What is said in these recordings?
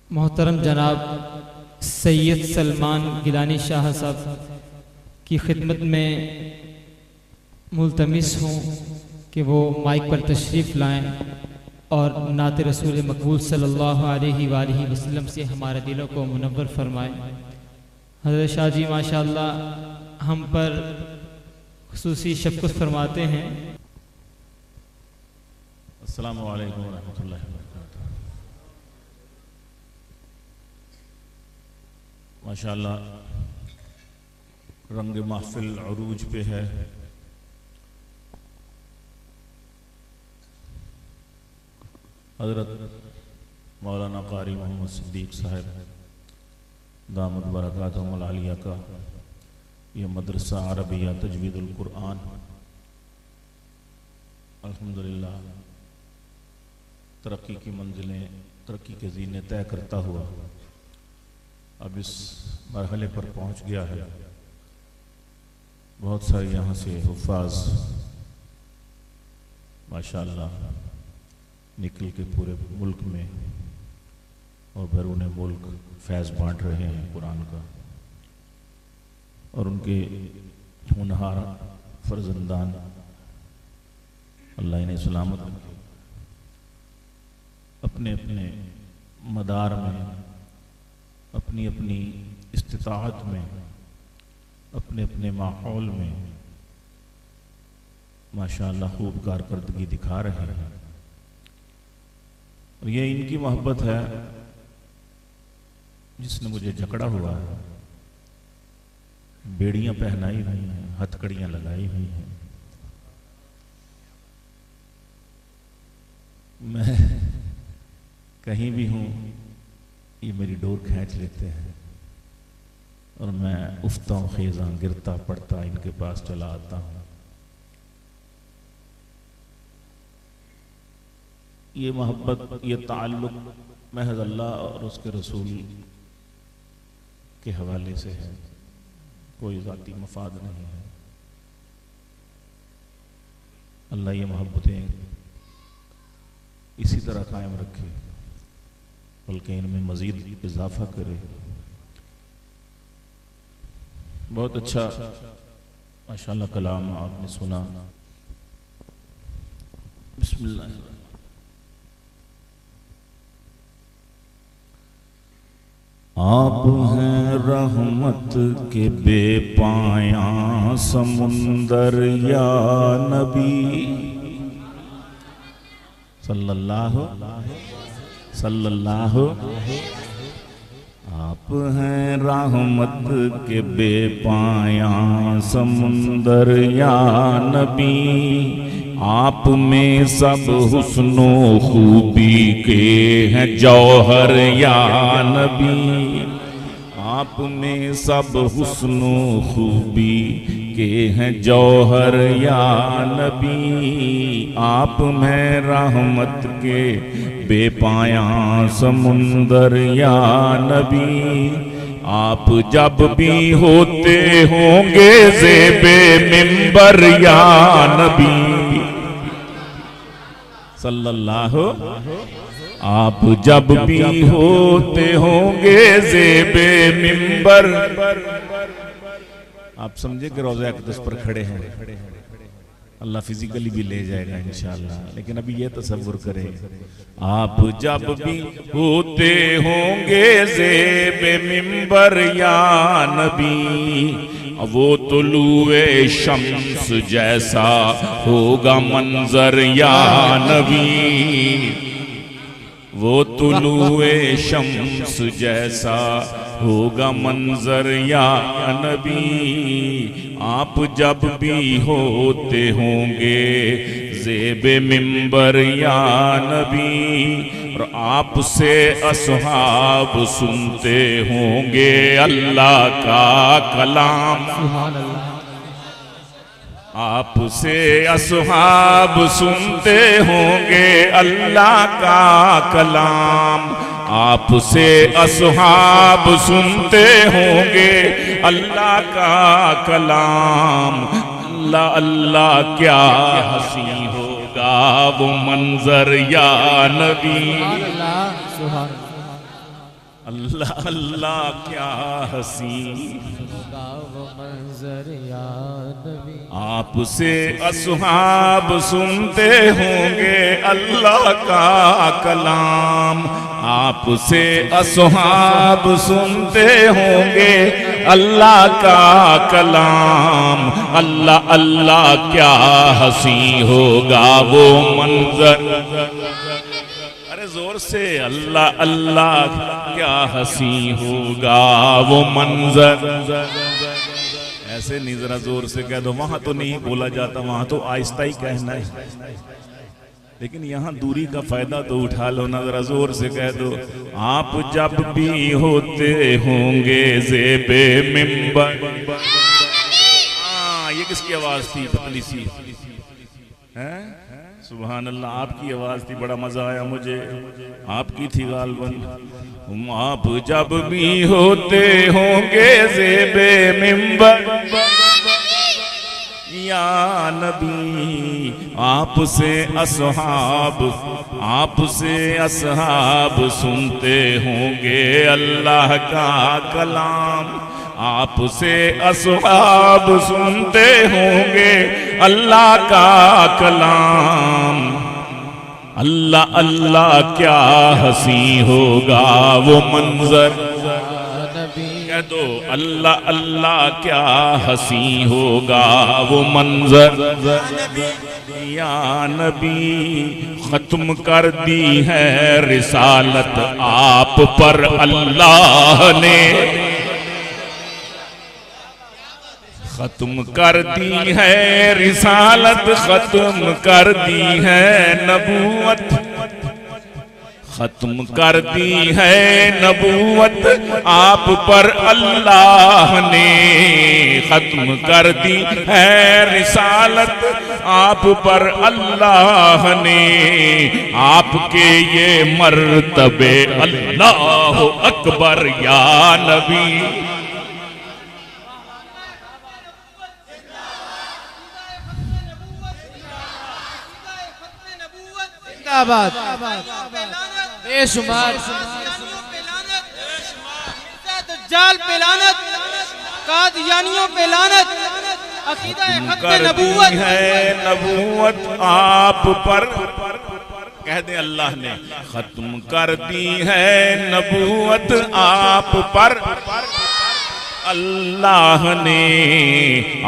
मोहतरम जनाब सैयद सलमान गिलानी शाह साहब की खिदमत में मुल्तमिस हूँ कि वो माइक पर तशरीफ़ लाएँ और नात रसूल मकबूल सल्लल्लाहु अलैहि वसल्लम से हमारे दिलों को मुनव्वर फरमाएँ। हज़रत शाह जी माशाअल्लाह हम पर खुसूसी शफ़क़त फरमाते हैं। अस्सलामु अलैकुम व रहमतुल्लाहि व बरकातुहू। माशाअल्लाह रंग महफिल अरूज पे है। हज़रत मौलाना कारी मोहम्मद सिद्दीक़ साहब दामद बरकातहुमुल आलिया का यह मदरसा अरबिया तजवीदुल कुरान अल्हम्दुलिल्लाह तरक्की की मंजिलें, तरक्की के ज़ीने तय करता हुआ अब इस मरहले पर पहुंच गया है। बहुत सारे यहाँ से हुफ़ाज़ माशाअल्लाह निकल के पूरे मुल्क में और बैरून मुल्क फैज़ बांट रहे हैं कुरान का, और उनके होनहार फर्जंदान अल्लाह इन्हें सलामत रखे, अपने अपने मदार में, अपनी अपनी इस्तिताअत में, अपने अपने माहौल में माशाअल्लाह खूब कारकर्दगी दिखा रहे हैं। और ये इनकी मोहब्बत है जिसने मुझे जकड़ा हुआ है, बेड़ियां पहनाई हुई हैं, हथकड़ियां लगाई हुई हैं। मैं कहीं भी हूं ये मेरी डोर खींच लेते हैं और मैं उफ्ता खेजा गिरता पड़ता इनके पास चला आता हूं। ये मोहब्बत, ये ताल्लुक महज़ अल्लाह और उसके रसूल के हवाले से है, कोई ज़ाती मफाद नहीं है। अल्लाह ये मोहब्बतें इसी तरह कायम रखे, बल्कि इनमें मज़ीद इजाफा करे। बहुत अच्छा माशाअल्लाह कलाम आपने सुना। बिस्मिल्लाह। आप हैं रहमत के बेपाया समुंदर या नबी सल्लल्लाहु आप हैं रहमत के बेपाया समुंदर या नबी। आप में सब हुस्नो खूबी के हैं जौहर या नबी। आप में सब हुस्नो खूबी के हैं जौहर या नबी। आप में रहमत के बेपाया समुंदर या नबी। आप जब भी होते होंगे ज़ेबे मिंबर या नबी सल्लल्लाहु। आप जब भी होते होंगे ज़ेबे मिंबर। आप समझे कि रोज़ा अक़दस पर खड़े हैं, अल्लाह फिजिकली भी ले जाएगा इंशाअल्लाह, लेकिन अभी ये तसव्वुर करें, आप जब भी होते होंगे ज़ेबे मिंबर या नबी। वो तुलुए शम्स जैसा होगा मंजर या नबी। वो तुलुए शम्स जैसा होगा मंजर या नबी। आप जब भी होते होंगे ज़ेबे मिंबर या नबी। और आपसे असहाब सुनते होंगे अल्लाह का कलाम। आपसे असहाब सुनते होंगे अल्लाह का कलाम। आपसे असहाब सुनते होंगे अल्लाह का कलाम। अल्लाह अल्लाह क्या हंसी होगा वो मंजर या नबी। अल्लाह अल्लाह क्या हसी होगा वो मंजर या नबी। आपसे असहाब सुनते होंगे अल्लाह का कलाम, आपसे असहाब सुनते होंगे अल्लाह का कलाम। अल्लाह अल्लाह क्या हसी होगा वो मंजर, अरे जोर से अल्लाह अल्लाह क्या हसी होगा वो मंजर। ऐसे नहीं, जरा जोर से कह दो, वहां तो नहीं बोला जाता, वहां तो आहिस्ता ही कहना है, लेकिन यहाँ दूरी का फायदा तो उठा लो ना, जरा जोर से कह दो। आप जब भी होते होंगे ज़ेबे मिंबर। हाँ, ये किसकी आवाज थी? पतली सी हैं? सुभान अल्लाह, आपकी आवाज थी, बड़ा मजा आया मुझे, आपकी थी गालबन। आप जब भी होते होंगे ज़ेबे मिंबर या नबी, आपसे असहाब, आपसे असहाब सुनते होंगे अल्लाह का कलाम, आपसे असहाब सुनते होंगे अल्लाह का कलाम। अल्लाह अल्लाह क्या हसी होगा वो मंजर, कह दो अल्लाह अल्लाह क्या हसी होगा वो मंजर। या नबी खत्म कर दी है रिसालत आप पर अल्लाह ने, खत्म कर दी है रिसालत, खत्म कर दी है नबूवत, खत्म कर दी है नबूवत आप पर अल्लाह ने, खत्म कर दी है रिसालत आप पर अल्लाह ने। आपके ये मर्तबे अल्लाह अकबर या नबी। बेशुमार दज्जाल पे लानत, कादियानियों पे लानत, अकीदा खत्म नबूवत है नबूवत आप पर, कह दे अल्लाह ने खत्म कर दी है नबूवत आप पर अल्लाह ने।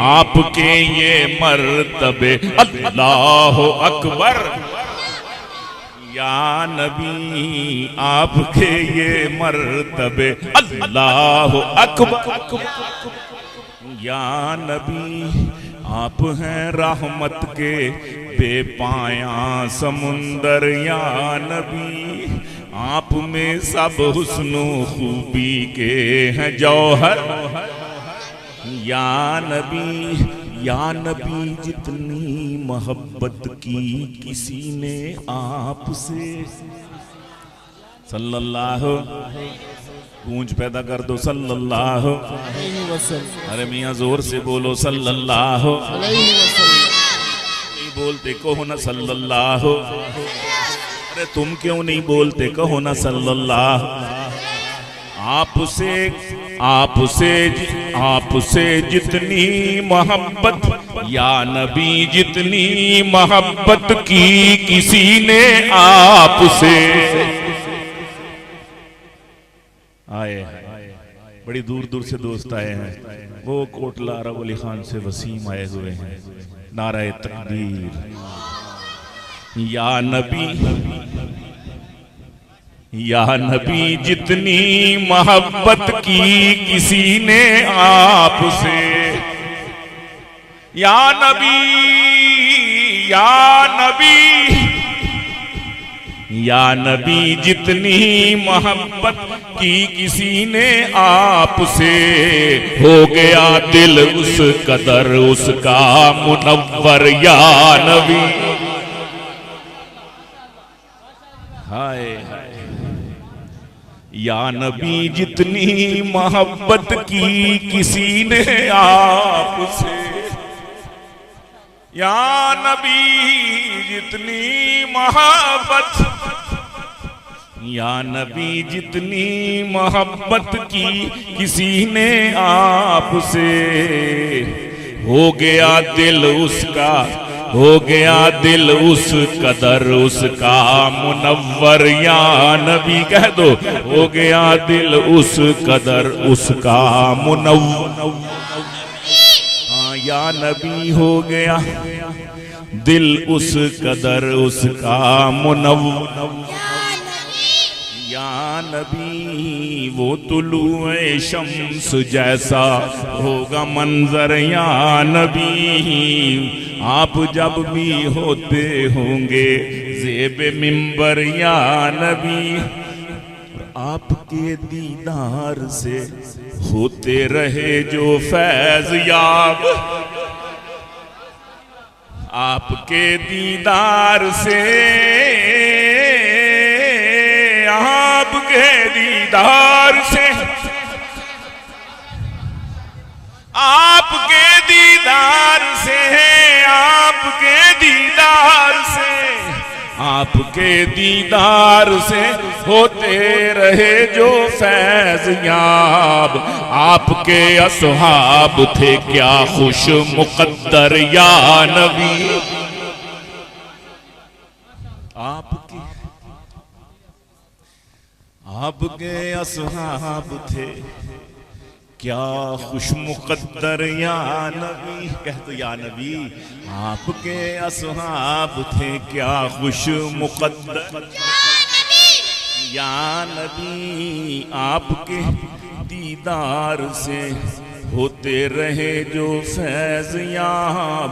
आपके ये मर्तबे अल्लाह अकबर या नबी, आपके ये मर्तबे अल्लाह अकबर या नबी। आप हैं रहमत के बेपाया समुंदर या नबी, आप में सब हुस्नो खूबी के हैं जौहर या नबी। या नबी जितनी मोहब्बत की किसी ने आपसे, सल्लल्लाहु, गूंज पैदा कर दो सल्लल्लाहु, अरे मियाँ जोर से बोलो सल्लल्लाहु, नहीं बोलते कहो ना सल्लल्लाहु, अरे तुम क्यों नहीं बोलते कहो ना सल्लल्लाहु। आपसे आपसे आपसे जितनी मोहब्बत या नबी, जितनी मोहब्बत की किसी ने आपसे। आए बड़ी दूर दूर से दोस्त आए हैं, वो कोटला अरब अली खान से वसीम आए हुए हैं। नारे तकबीर या नबी, या नबी जितनी मोहब्बत की किसी ने आपसे, या नबी, या नबी, या नबी जितनी मोहब्बत की किसी ने आपसे, हो गया दिल उस कदर उसका मुनव्वर या नबी। हाय या नबी जितनी मोहब्बत की किसी ने आपसे, या नबी जितनी मोहब्बत या नबी जितनी मोहब्बत की किसी ने आपसे, हो गया दिल उसका, हो गया दिल उस कदर उसका मुनव्वर। या नबी कह दो, हो गया दिल उस कदर उसका मुनव्वर। हाँ या नबी हो गया दिल उस कदर उसका मुनव्वर। या नबी वो तुलुए शम्स जैसा होगा मंजर। या नबी आप जब भी होते होंगे ज़ेबे मिंबर। या नबी आपके दीदार से होते रहे जो फैज़ याब, आपके दीदार से, आपके दीदार से, आपके दीदार से, आपके दीदार से, आपके दीदार से होते रहे जो फैज़ याब। आपके असहाब थे क्या खुश मुकद्दर। या नबी आपके असहाब थे क्या खुश मुकद्दर। या नबी कह तो, या नबी आपके असहाब थे क्या खुश मुकद्दर। या नबी आपके दीदार से होते रहे जो फैज़ याब।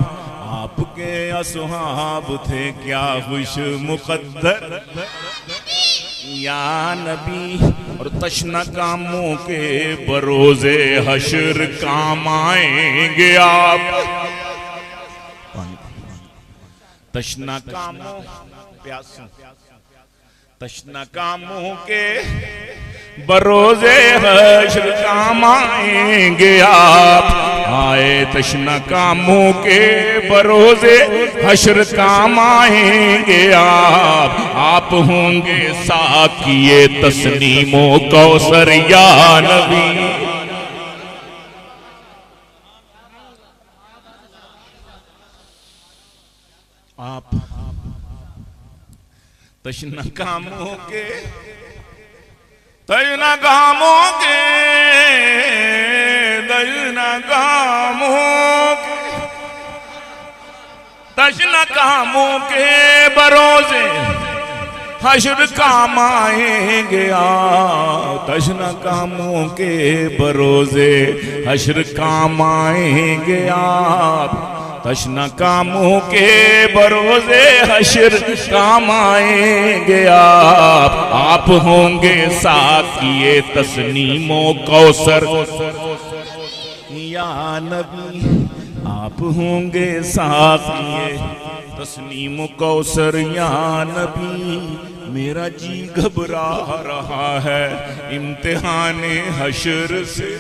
आपके असहाब थे क्या खुश मुकद्दर। या नबी और तशना कामों के बरोज़े हश्र काम आएंगे आप। तशना कामों प्यासों, तशना कामों के बरोज़े हश्र काम आएंगे आप। आए तशना कामों के बरोज़े हश्र काम आएंगे आप होंगे साकिए तस्नीमो कौसर। या नबी आप तशना कामों के, तशना कामों के, तशना कामों के, तशना कामों के बरोज़े हश्र काम आएंगे आप। तशना कामों के बरोज़े हश्र काम आएंगे आप। तशना कामों के बरोज़े हश्र काम आएंगे आप होंगे साकिए तस्नीमो कौसर। या नबी आप होंगे साकिए तस्नीमो कौसर। या नबी मेरा जी घबरा रहा है इम्तिहाने हश्र से,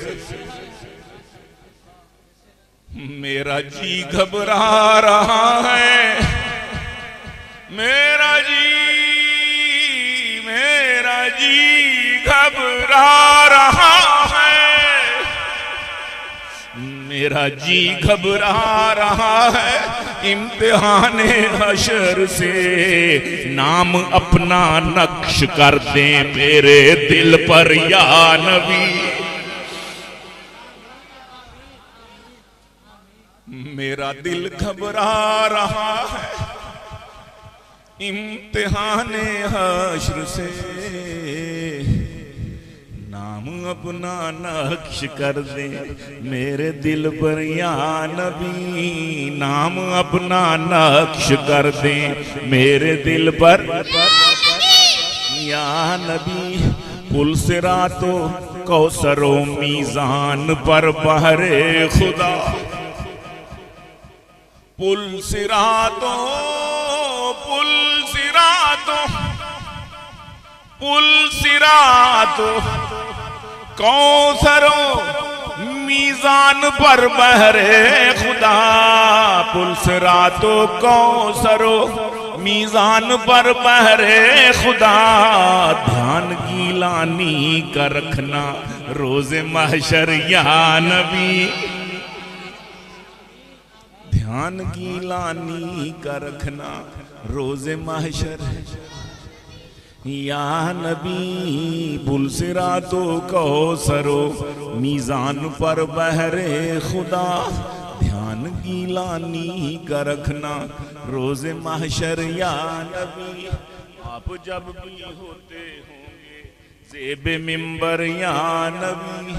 मेरा जी घबरा रहा है, मेरा जी घबरा रहा है, मेरा जी घबरा रहा है इम्तिहाने हश्र से। नाम अपना नक्श कर दें मेरे दिल पर। या नबी मेरा दिल घबरा रहा है इम्तिहाने हश्र से। नाम अपना नक्श कर दे मेरे दिल पर। या नबी नाम अपना नक्श कर दे मेरे दिल पर। या नबी पुल सिरातो कौसरो मीज़ान पर बहरे खुदा, पुल सिरातो, पुल सिरातो, पुल सिरातो कौसरो मीज़ान पर बहरे खुदा। पुल सिरातो कौसरो मीजान पर बहरे खुदा, ध्यान गीलानी का रखना रोज़े महशर या नबी। ध्यान गीलानी का रखना रोज़े महशर या नबी। बुलसिरातो कहो सरो, मीज़ान पर बहरे खुदा, ध्यान गीलानी का रखना रोज़े महशर या नबी। आप जब भी होते होंगे ज़ेबे मिंबर या नबी,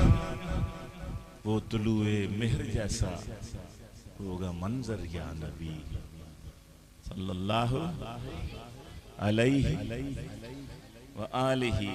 वो तुलुए मेहर जैसा होगा मंजर या नबी। सल्लल्लाहु अलैहि व आलिहि